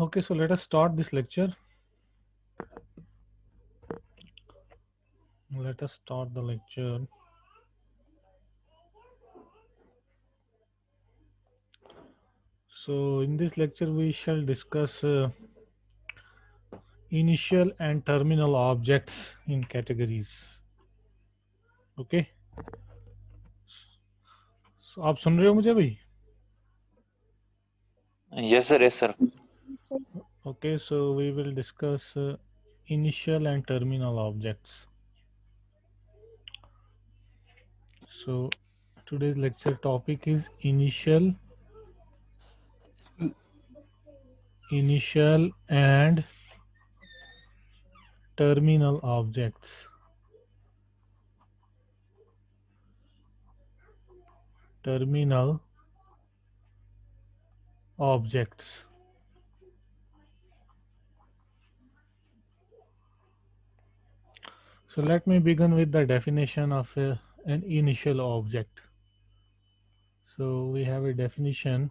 Okay, so let us start this lecture. Let us start the lecture. So in this lecture we shall discuss initial and terminal objects in categories. Okay, so आप सुन रहे हो मुझे भाई? Yes, sir. Yes, sir. Okay, so we will discuss initial and terminal objects. So today's lecture topic is initial and terminal objects. Terminal objects. So let me begin with the definition of an initial object. So we have a definition.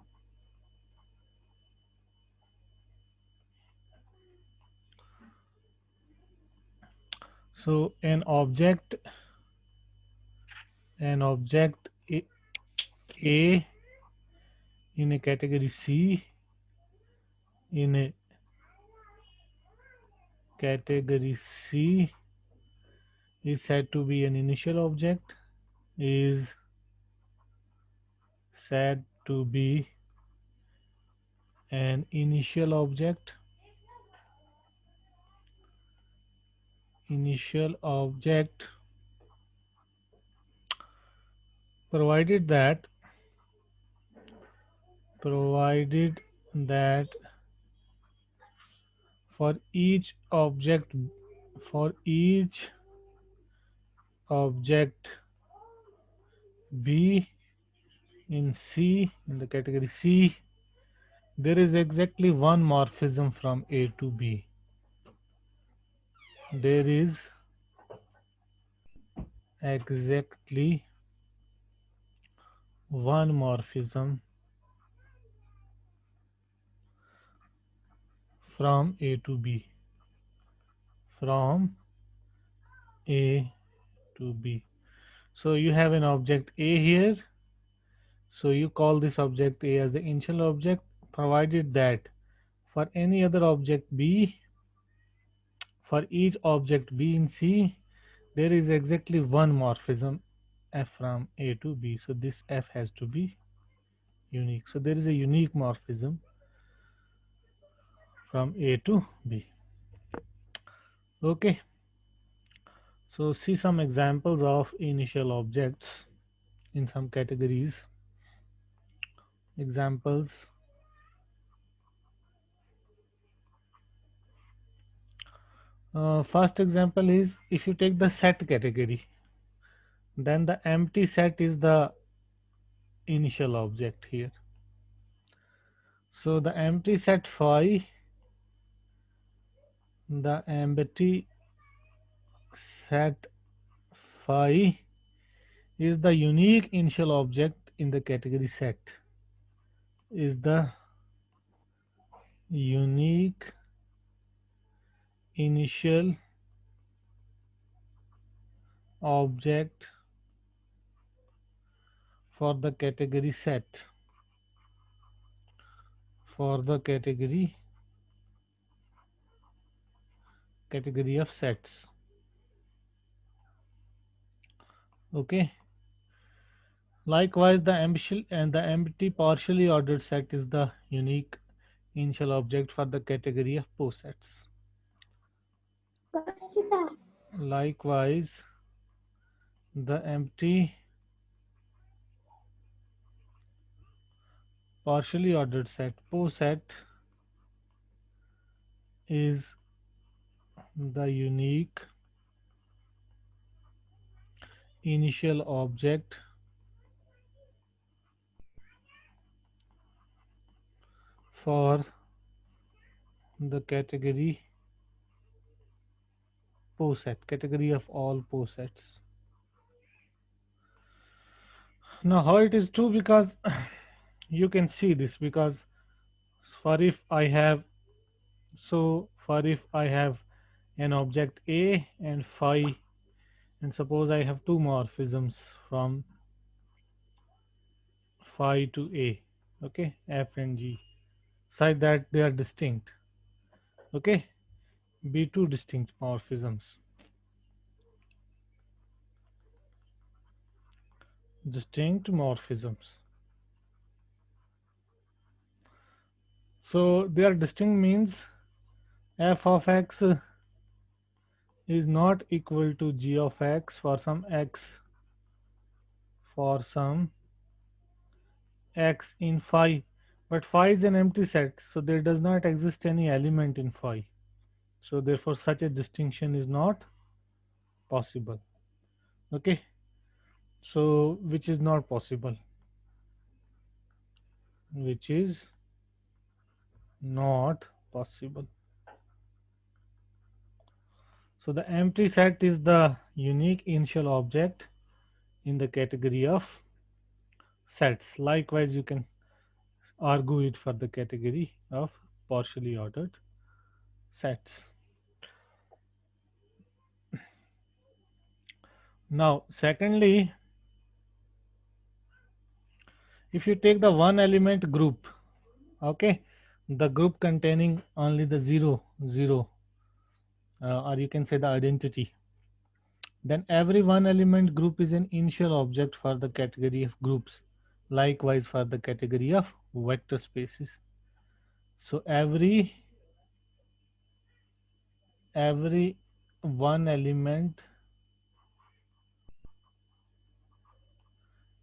So an object A in a category C in a category C is said to be an initial object, is said to be an initial object, provided that for each object B in the category C, there is exactly one morphism from A to B. There is exactly one morphism from A to B. From A to B. So you have an object A here. So you call this object A as the initial object, provided that for any other object B, for each object B in C, there is exactly one morphism F from A to B. So this F has to be unique. So there is a unique morphism from A to B. Okay. So see some examples of initial objects in some categories. Examples. First example is if you take the set category, then the empty set is the initial object here. So the empty set phi, the empty set phi is the unique initial object in the category set, is the unique initial object for the category set, for the category of sets. Okay. Likewise, the empty partially ordered set is the unique initial object for the category of posets. Likewise, the empty partially ordered set poset is the unique initial object for the category poset, category of all posets. Now how it is true, because you can see this, because for if I have, so for if I have an object A and phi, and suppose I have two morphisms from phi to A, okay, F and G, such that they are distinct, okay, be two distinct morphisms, distinct morphisms. So they are distinct means f of x is not equal to g of x for some x, for some x in phi, but phi is an empty set, so there does not exist any element in phi, so therefore such a distinction is not possible. Okay, so which is not possible, which is not possible. So the empty set is the unique initial object in the category of sets. Likewise, you can argue it for the category of partially ordered sets. Now, secondly, if you take the one element group, okay, the group containing only the 0, or you can say the identity, then every one element group is an initial object for the category of groups. Likewise for the category of vector spaces. So every one element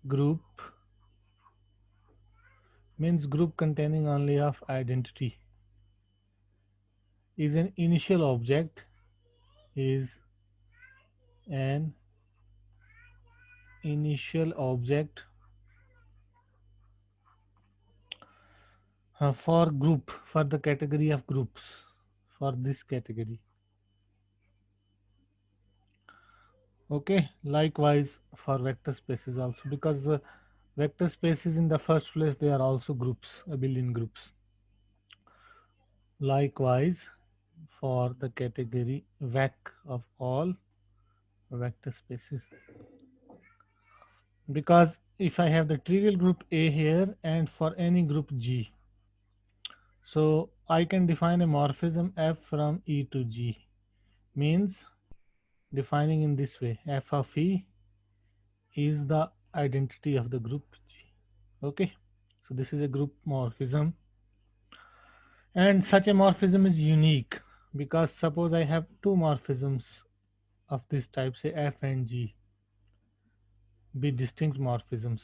group means group containing only of identity is an initial object, is an initial object for group, for the category of groups, for this category. Okay, likewise for vector spaces also, because the vector spaces in the first place they are also groups, abelian groups. Likewise for the category vec of all vector spaces, because if I have the trivial group A here and for any group G, so I can define a morphism F from E to G, means defining in this way: f of E is the identity of the group G. Okay, so this is a group morphism, and such a morphism is unique because suppose I have two morphisms of this type, say F and G, be distinct morphisms.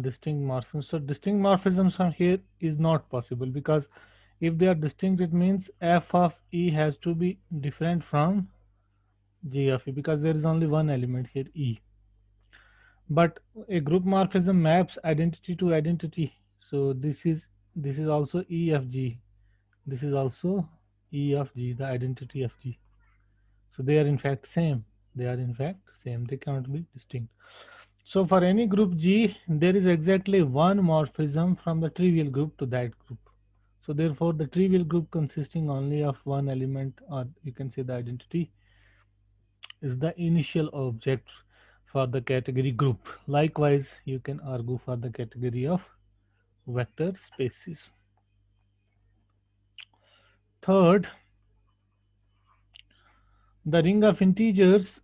Distinct morphisms. So distinct morphisms from here is not possible, because if they are distinct, it means f of e has to be different from g of e, because there is only one element here, e. But a group morphism maps identity to identity. So this is also e of g. This is also e of g, the identity of g. So they are in fact same. They are in fact same. They cannot be distinct. So for any group G, there is exactly one morphism from the trivial group to that group. So therefore, the trivial group consisting only of one element, or you can say the identity, is the initial object for the category group. Likewise, you can argue for the category of vector spaces. Third, the ring of integers,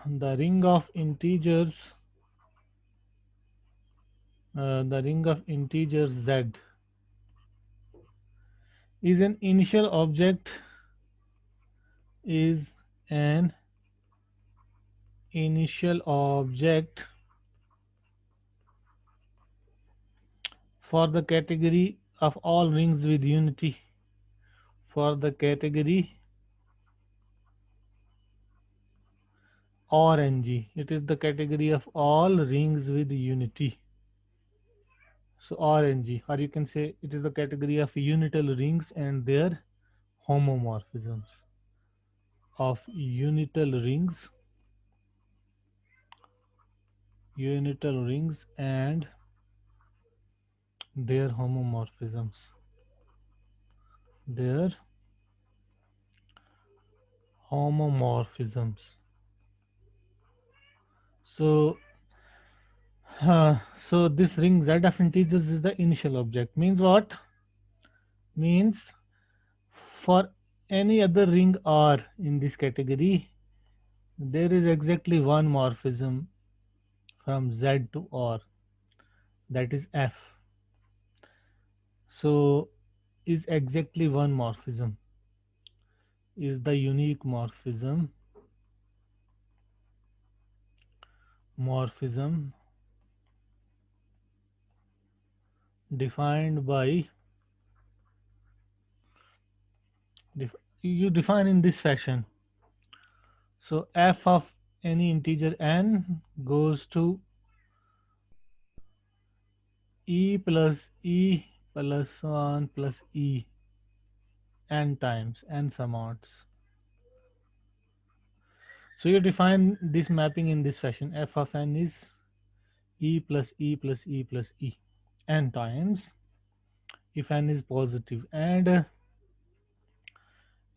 the ring of integers, the ring of integers Z is an initial object, is an initial object for the category of all rings with unity, for the category Rng. It is the category of all rings with unity. So Rng, or you can say it is the category of unital rings and their homomorphisms, of unital rings and their homomorphisms, their homomorphisms. So so this ring Z of integers is the initial object. Means what? Means for any other ring R in this category, there is exactly one morphism from Z to R, that is F. So is exactly one morphism, is the unique morphism defined by, you define in this fashion. So f of any integer n goes to e plus 1 plus e n times, n amounts. So you define this mapping in this fashion: f of n is e plus e plus e plus e n times, if n is positive, and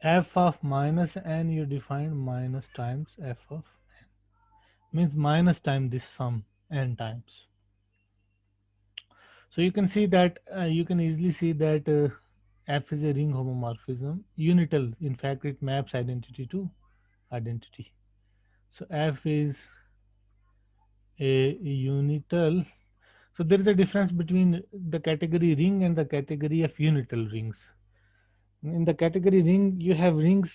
f of minus n you define minus times f of n, means minus time this sum n times. So you can see that you can easily see that f is a ring homomorphism, unital. In fact, it maps identity to identity. So f is a unital. So there is a difference between the category ring and the category of unital rings. In the category ring, you have rings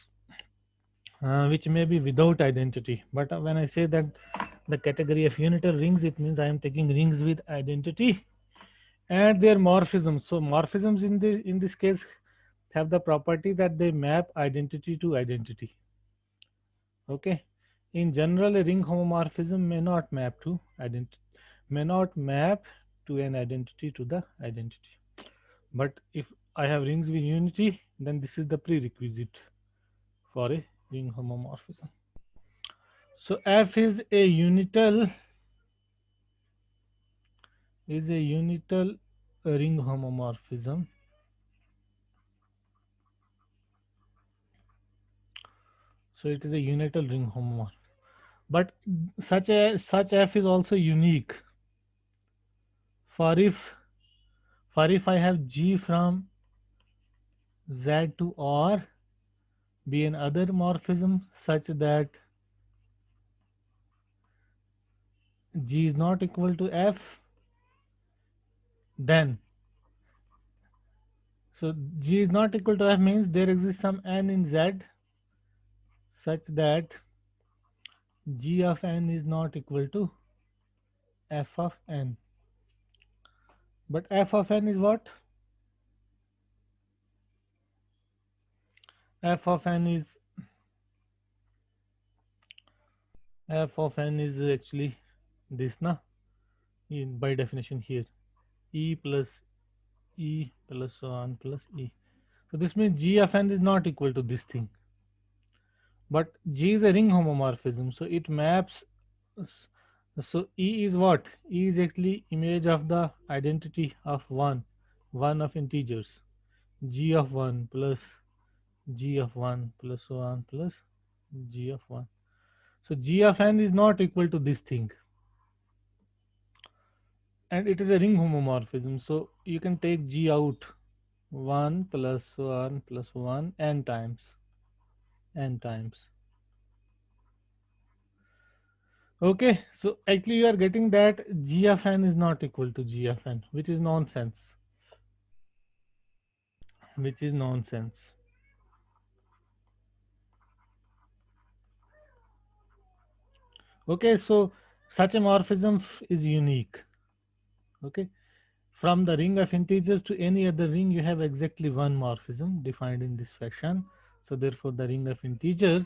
which may be without identity. But when I say that the category of unital rings, it means I am taking rings with identity and their morphisms. So morphisms in this case have the property that they map identity to identity. Okay. In general, a ring homomorphism may not map to identity, may not map to an identity to the identity. But if I have rings with unity, then this is the prerequisite for a ring homomorphism. So F is a unital ring homomorphism. So it is a unital ring homomorphism. But such F is also unique for if I have G from Z to R be an other morphism such that G is not equal to F, then so G is not equal to F means there exists some n in Z such that G of n is not equal to f of n. But f of n is what? F of n is actually this na, in by definition here, e plus so on plus e. So this means g of n is not equal to this thing. But G is a ring homomorphism, so it maps. So E is what? E is actually image of the identity of one of integers. G of 1 plus G of 1 plus so on plus G of 1. So G of n is not equal to this thing, and it is a ring homomorphism. So you can take G out, 1 plus 1 plus 1 n times. Okay, so actually you are getting that g of n is not equal to g of n, which is nonsense. Which is nonsense. Okay, so such a morphism is unique. Okay, from the ring of integers to any other ring, you have exactly one morphism defined in this fashion. So therefore, the ring of integers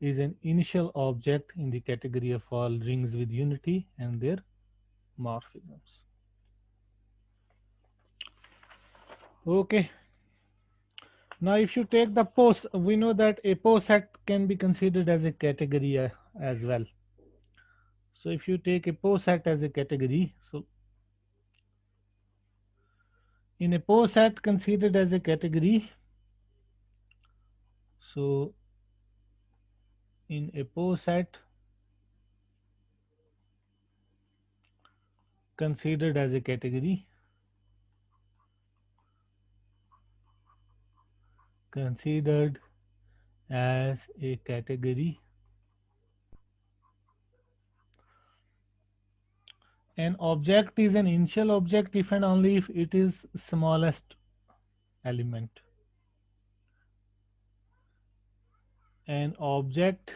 is an initial object in the category of all rings with unity and their morphisms. Okay. Now, if you take the pose, we know that a pose set can be considered as a category as well. So, if you take a pose set as a category, so in a pose set considered as a category, so in a pose set considered as a category, considered as a category, an object is an initial object if and only if it is smallest element. An object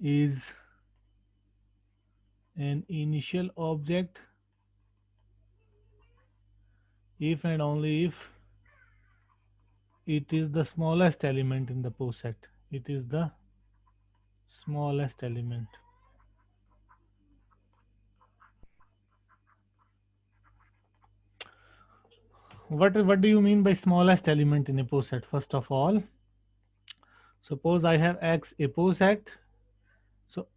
is an initial object if and only if it is the smallest element in the pose set. It is the smallest element. What do you mean by smallest element in a pose set? First of all, suppose I have X a pose set. So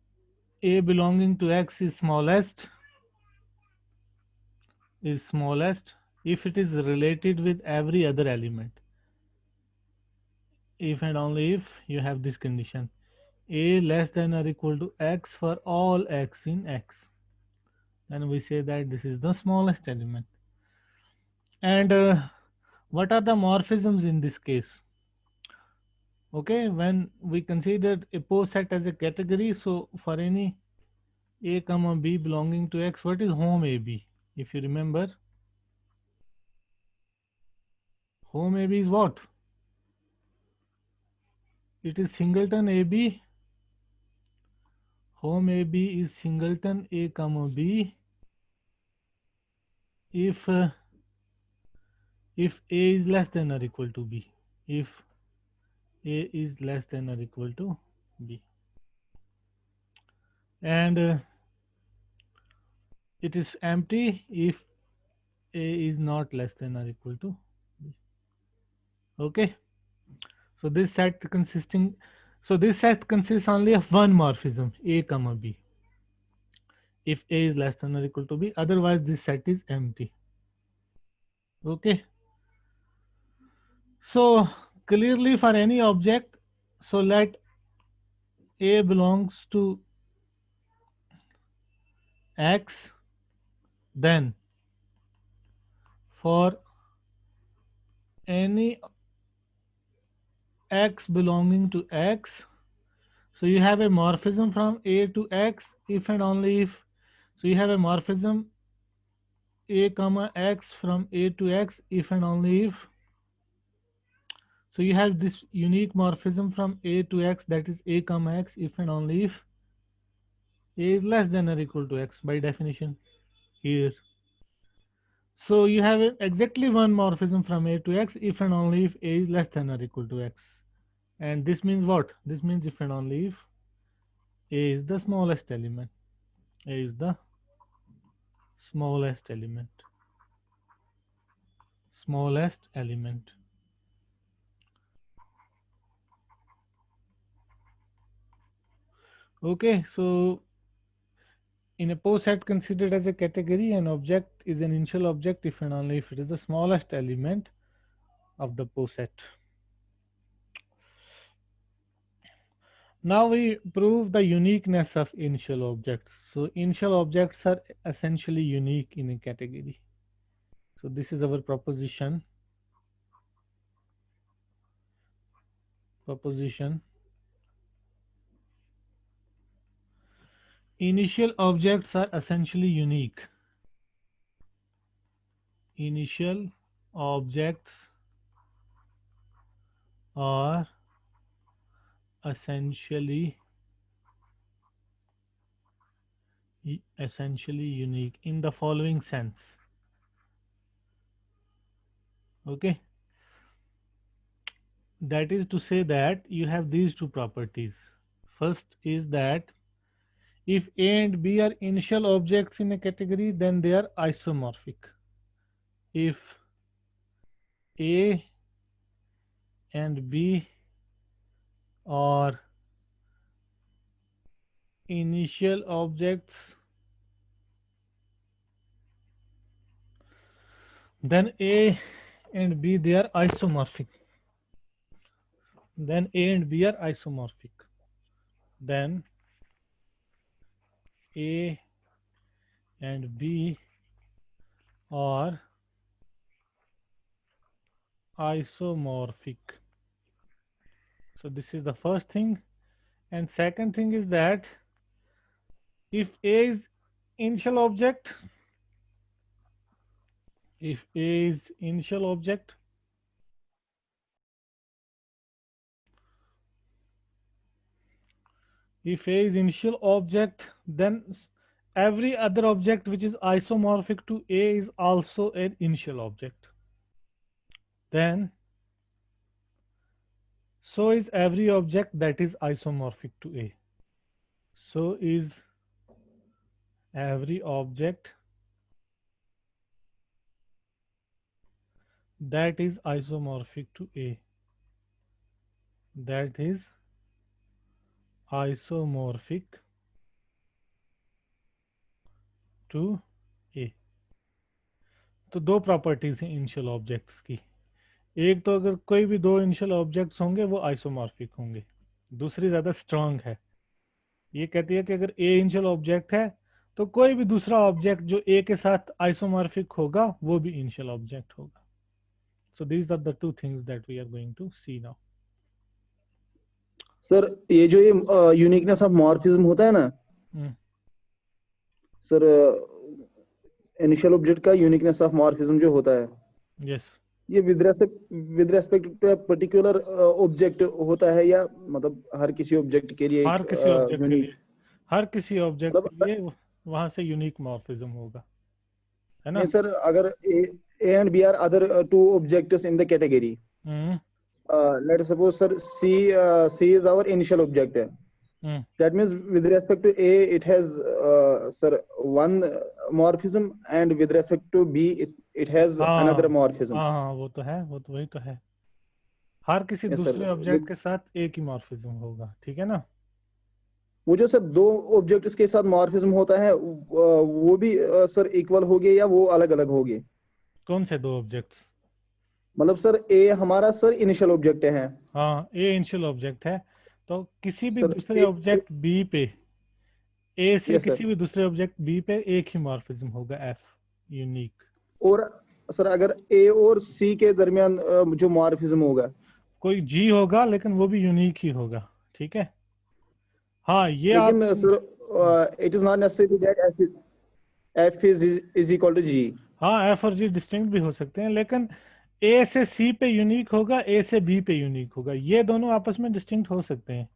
A belonging to X is smallest if it is related with every other element. If and only if you have this condition, A less than or equal to X for all X in X, then we say that this is the smallest element. And what are the morphisms in this case? Okay, when we considered a pose set as a category, so for any A comma B belonging to X, what is home AB? If you remember, home AB is what? It is singleton AB. Home AB is singleton A comma B if A is less than or equal to B. If A is less than or equal to B. And it is empty if A is not less than or equal to B. Okay. So this set consists only of one morphism, A comma B. If A is less than or equal to B, otherwise this set is empty. Okay. So clearly for any object, so let A belongs to X, then for any X belonging to X, so you have a morphism from A to X if and only if, so you have a morphism A comma X from A to X if and only if, So you have this unique morphism from A to X, that is A comma X, if and only if A is less than or equal to X by definition here. So you have exactly one morphism from A to X if and only if A is less than or equal to X. And this means what? This means if and only if A is the smallest element. A is the smallest element. Smallest element. Okay, so in a pose set considered as a category, an object is an initial object if and only if it is the smallest element of the pose set. Now we prove the uniqueness of initial objects. So initial objects are essentially unique in a category. So this is our proposition. Initial objects are essentially unique. Initial objects are essentially unique in the following sense. Okay, that is to say that you have these two properties. First is that if A and B are initial objects in a category, then they are isomorphic. If A and B are initial objects, then A and B they are isomorphic. Then A and B are isomorphic. Then A and B are isomorphic. So this is the first thing. And second thing is that if A is initial object, if A is initial object, if A is initial object, then every other object which is isomorphic to A is also an initial object. Then so is every object that is isomorphic to A. So is every object that is isomorphic to A. That is isomorphic to A. तो दो properties हैं initial objects की. एक तो अगर कोई भी दो इनिशियल ऑब्जेक्ट्स होंगे वो आइसोमॉर्फिक होंगे. दूसरी ज़्यादा स्ट्रांग है. ये कहती है कि अगर ए इनिशियल ऑब्जेक्ट है तो कोई भी दूसरा ऑब्जेक्ट जो ए के साथ आइसोमॉर्फिक होगा वो भी इनिशियल ऑब्जेक्ट होगा. So these are the two things that we are going to see now. Sir ये जो ये यूनिकनेस ऑफ मॉर्फिज्म होता है ना सर, इनिशियल ऑब्जेक्ट का यूनिकनेस ऑफ मॉर्फिज्म जो होता है, यस, ये with respect to particular object होता है या मतलब हर किसी ऑब्जेक्ट के लिए? हर किसी ऑब्जेक्ट के लिए, हर किसी ऑब्जेक्ट के लिए वहां से यूनिक मॉर्फिज्म होगा, है ना? सर अगर A and B are other two objects in the category, let us suppose sir C is our initial object है. That means with respect to A it has sir one morphism and with respect to B it has another morphism. हाँ वो तो है, वो तो वही तो है. हर किसी दूसरे ऑब्जेक्ट के साथ एक ही मॉर्फिज्म होगा, ठीक है ना? वो जो सर दो ऑब्जेक्ट्स के साथ मॉर्फिज्म होता है वो भी सर इक्वल होंगे या वो अलग अलग होंगे? कौन से दो ऑब्जेक्ट्स? मतलब सर ए हमारा सर इनिशियल ऑब्जेक्ट है. हाँ, ए इनिशियल ऑब्जेक्ट है, तो किसी भी दूसरे ऑब्जेक्ट बी पे, ए से किसी भी दूसरे ऑब्जेक्ट बी पे एक ही मॉर्फिज्म होगा, एफ यूनिक. और सर अगर ए और सी के दरमियान जो मॉर्फिज्म होगा, कोई जी होगा लेकिन वो भी यूनिक ही होगा, ठीक है? हाँ ये लेकिन sir it is not necessary that F is equal to G. हाँ एफ और जी डिस्टिंक्ट भी हो सकते हैं, लेकिन ए से सी पे यूनिक होगा, ए से बी पे यूनिक होगा, ये दोनों आपस में डिस्टिंक्ट हो सकते हैं.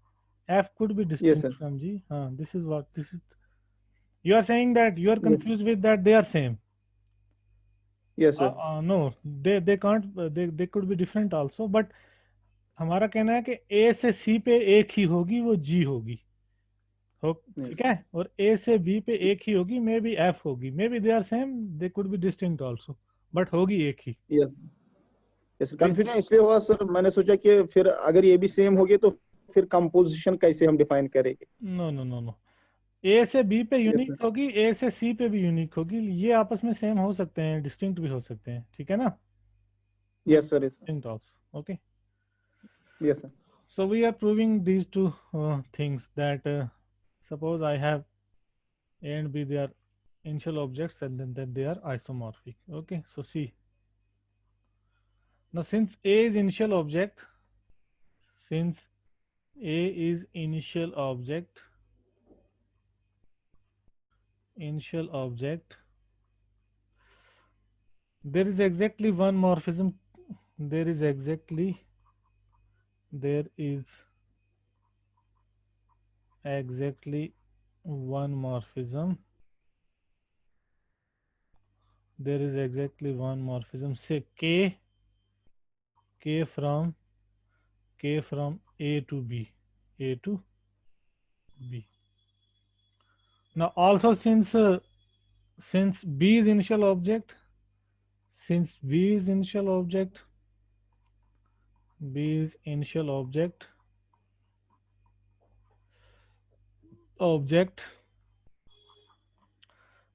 F could be Yes, distinct sir. from G. This is what this is. You are saying that you are Yes. confused with that they are same. Yes, sir. No, they can't. They could be different also. But हमारा कहना है कि A से C पे एक ही होगी, वो G होगी. हो Yes. ठीक है. और A से B पे एक ही होगी, मे बी F होगी. May be they are same, they could be distinct also, but होगी एक ही. Yes. Yes. This कंफ्यूजन इसलिए हुआ सर, मैंने सोचा कि फिर अगर ये भी सेम होगी तो फिर कंपोजिशन कैसे हम डिफाइन करेंगे. No no no no. A से बी पे Yes, यूनिक sir. होगी, ए से सी पे भी यूनिक होगी. ये आपस में सेम हो सकते हैं, डिस्टिंक्ट भी हो सकते हैं. ठीक है ना. They Yes, sir. Yes, sir. distinct also. Okay. Yes, sir. So we are proving these two things that suppose I have A and B, they are initial objects, and then that they are isomorphic. Okay. So see, now since A is initial object, since A is initial object, there is exactly one morphism. There is exactly one morphism. There is exactly one morphism. Say k from A to B, A to B. Now also since B is initial object, since B is initial object, B is initial object,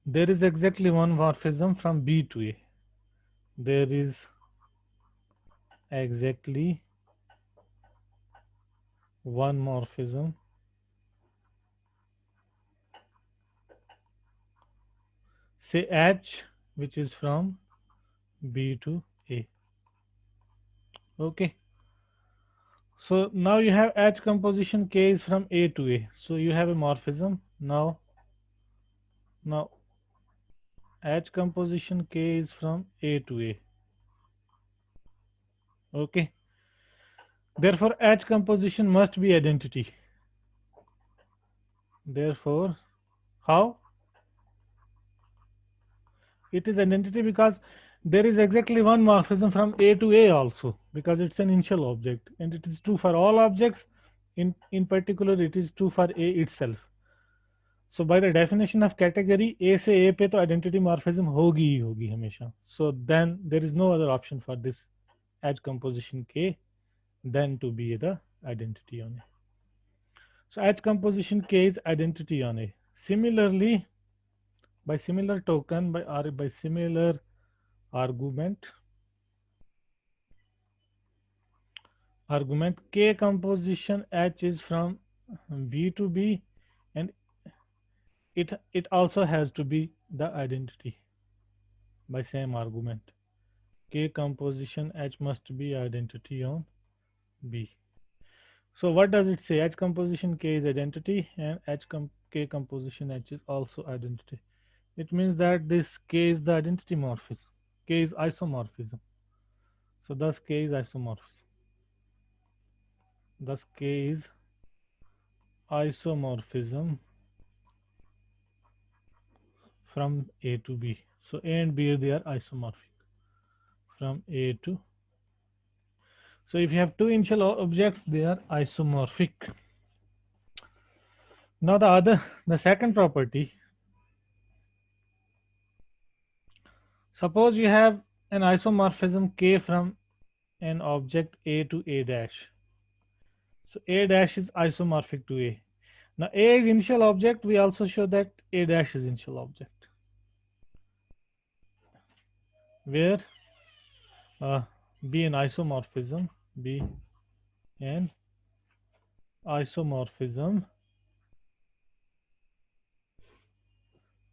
there is exactly one morphism from B to A. There is exactly one morphism, say H, which is from B to A. Okay. So now you have H composition K is from A to A. So you have a morphism. Now H composition K is from A to A. Okay. Therefore H composition must be identity. Therefore, how? It is identity because there is exactly one morphism from A to A also, because it's an initial object, and it is true for all objects. In particular, it is true for A itself. So by the definition of category, A से A पे तो identity morphism होगी ही होगी हमेशा. So then there is no other option for this H composition K than to be the identity on A. So H composition K is identity on A. Similarly, by similar token, by similar argument, K composition H is from B to B, and it also has to be the identity by same argument. K composition H must be identity on B. So what does it say? H composition K is identity, and K composition H is also identity. It means that this K is the identity morphism. K is isomorphism. So thus K is isomorphism. Thus K is isomorphism from A to B. So A and B, they are isomorphic from A to. So if you have two initial objects, they are isomorphic. Now the second property. Suppose you have an isomorphism K from an object A to A dash. So A dash is isomorphic to A. Now A is initial object. We also show that A dash is initial object, where be an isomorphism, be an isomorphism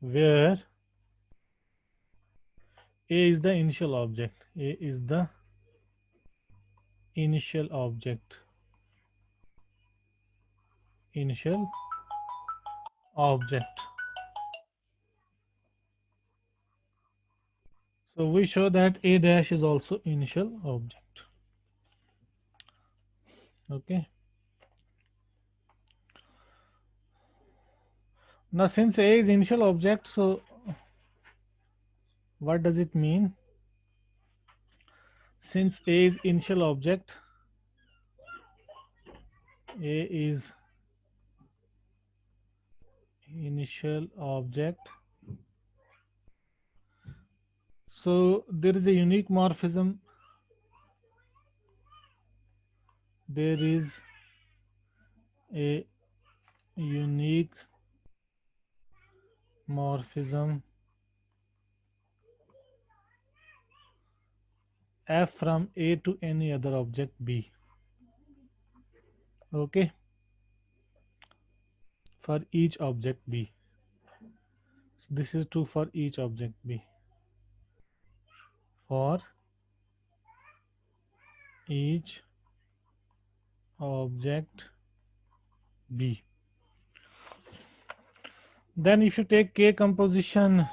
where A is the initial object. A is the initial object. Initial object. So we show that A dash is also initial object. Okay. Now since A is initial object, so what does it mean? Since A is initial object, A is initial object, so there is a unique morphism. There is a unique morphism F from A to any other object B. Okay, for each object B. So this is true for each object B. For each object B. Then if you take K composition,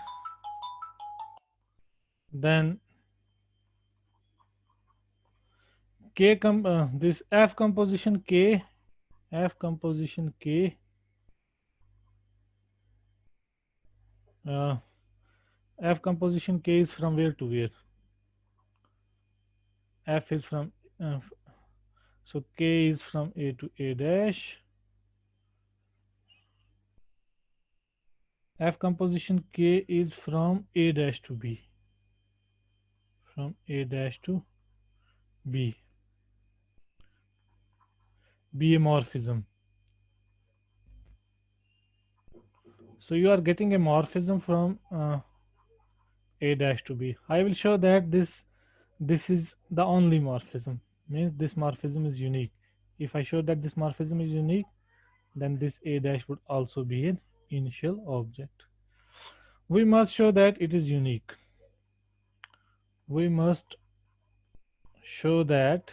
then this F composition K, F composition K, uh, F composition K is from where to where? F is from, so K is from A to A dash. F composition K is from A dash to B. From A dash to B. B a morphism. So you are getting a morphism from A dash to B. I will show that this is the only morphism. Means this morphism is unique. If I show that this morphism is unique, then this A dash would also be an initial object. We must show that it is unique. We must show that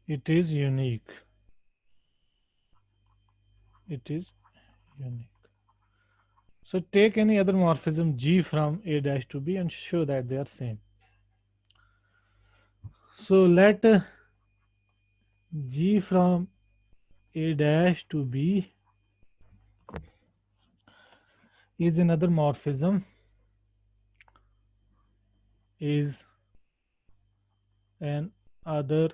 it is unique. It is unique. So take any other morphism G from A dash to B and show that they are same. So let G from A dash to B is another morphism, is an other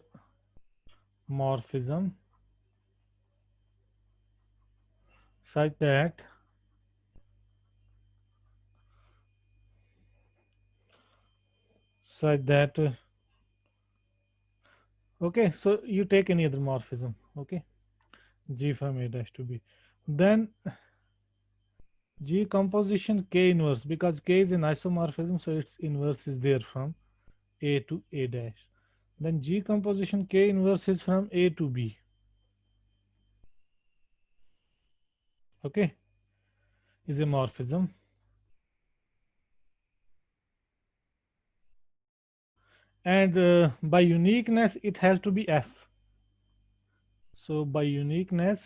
morphism such that okay, so you take any other morphism, okay, G from A dash to B, then G composition K inverse, because K is an isomorphism, so its inverse is there from A to A dash. Then G composition K inverse is from A to B. Okay, is a morphism. And by uniqueness, it has to be F. So by uniqueness,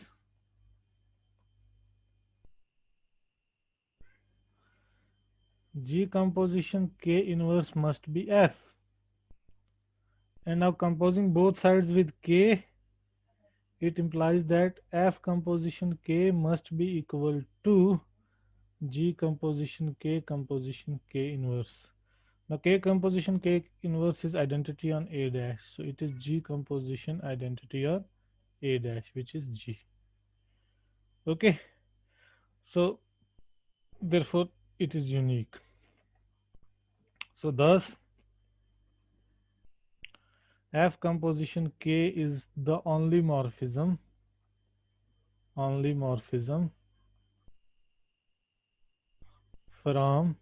G composition K inverse must be F. And now composing both sides with K, it implies that F composition K must be equal to G composition K inverse. Now K composition K inverse is identity on A dash, so it is G composition identity on A dash, which is G. Okay, so therefore it is unique. So thus F composition K is the only morphism from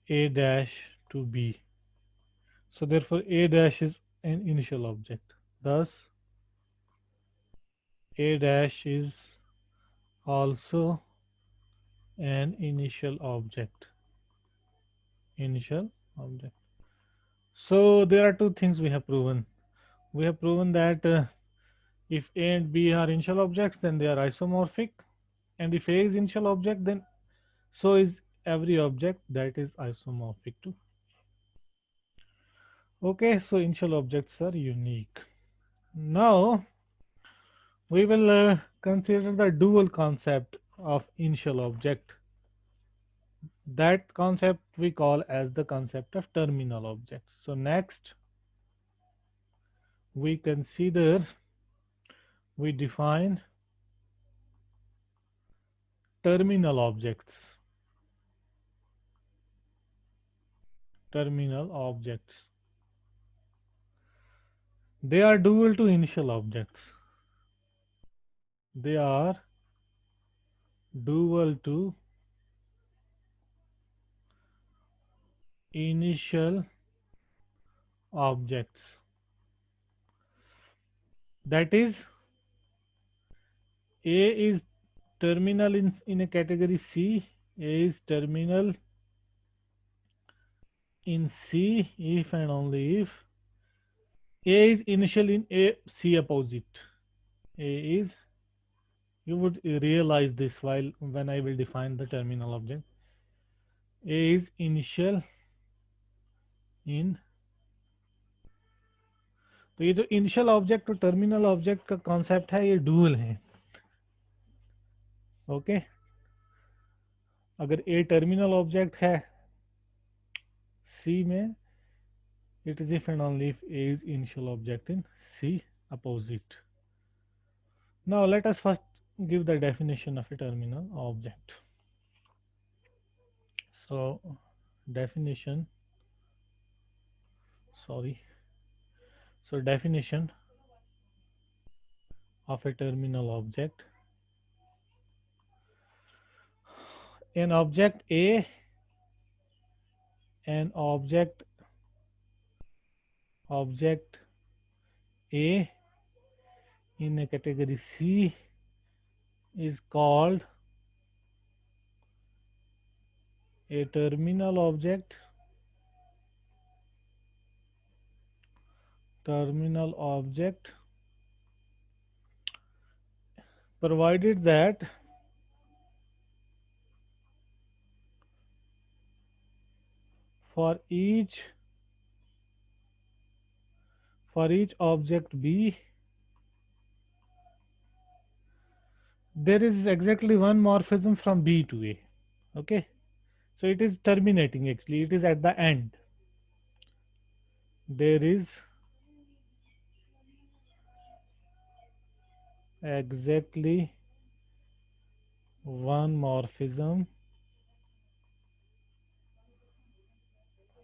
A dash to B. So therefore A dash is an initial object. Thus A dash is also an initial object. So there are two things we have proven. We have proven that if A and B are initial objects, then they are isomorphic, and if A is initial object, then So is every object that is isomorphic to. Okay, so initial objects are unique. Now we will consider the dual concept of initial object. That concept we call as the concept of terminal objects. So next we consider, we define terminal objects. Terminal objects. They are dual to initial objects. They are dual to initial objects. That is, A is terminal in a category C. A is terminal in C if and only if A is initial in A, C opposite. A is, you would realize this while when I will define the terminal object. A is initial in, तो ये जो initial object और terminal object का concept है ये dual है. Okay, अगर ए terminal object है सी में, it is if and only if A is initial object in C opposite. Now let us first give the definition of a terminal object. So definition, sorry, so definition of a terminal object. An object A, an object A in a category C is called a terminal object. Terminal object provided that for each object B there is exactly one morphism from B to A. Okay, so it is terminating, actually it is at the end. There is exactly one morphism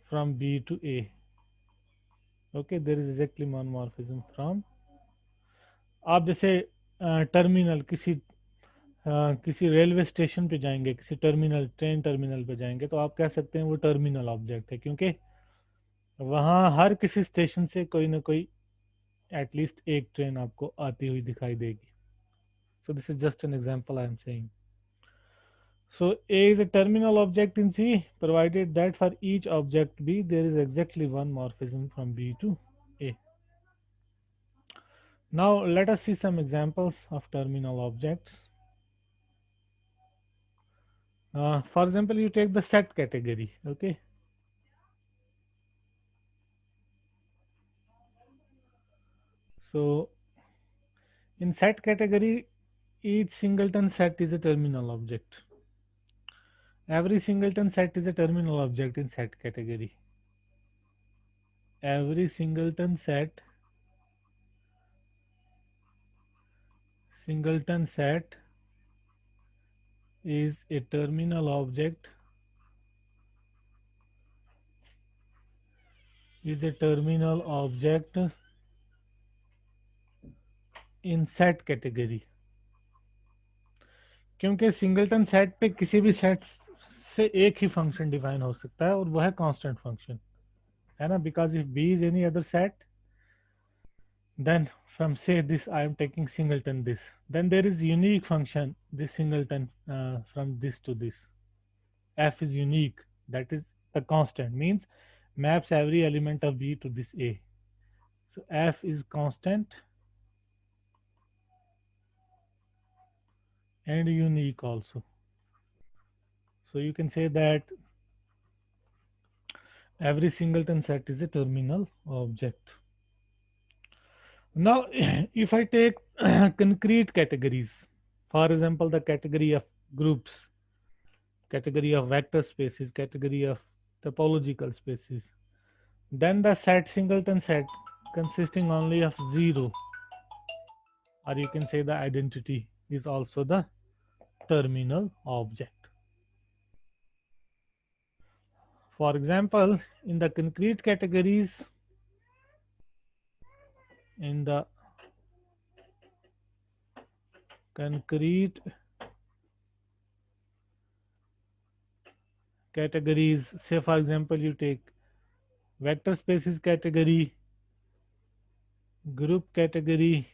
from B to A. Okay, there is exactly one morphism from, आप जैसे terminal किसी railway station पे जाएंगे, किसी terminal train terminal पे जाएंगे, तो आप कह सकते हैं वो टर्मिनल ऑब्जेक्ट है, क्योंकि वहाँ हर किसी स्टेशन से कोई ना कोई एटलीस्ट एक ट्रेन आपको आती हुई दिखाई देगी. So this is just an example I am saying. So A is a terminal object in C provided that for each object B there is exactly one morphism from B to A. Now let us see some examples of terminal objects. For example, you take the set category. Okay, so in set category each singleton set is a terminal object. Every singleton set is a terminal object in set category. Every singleton set is a terminal object in set category. क्योंकि singleton set पे किसी भी set से एक ही function define हो सकता है और वह है कांस्टेंट फंक्शन, है ना, because if B is any other set then from say this I am taking singleton this, then there is unique function this singleton from this to this. F is unique, that is the constant, means maps every element of B to this A. So F is constant and unique also. So you can say that every singleton set is a terminal object. Now, if I take concrete categories, for example, the category of groups, category of vector spaces, category of topological spaces, then the set singleton set consisting only of 0, or you can say the identity, is also the terminal object. For example, in the concrete categories, in the concrete categories, say for example, you take vector spaces category, group category,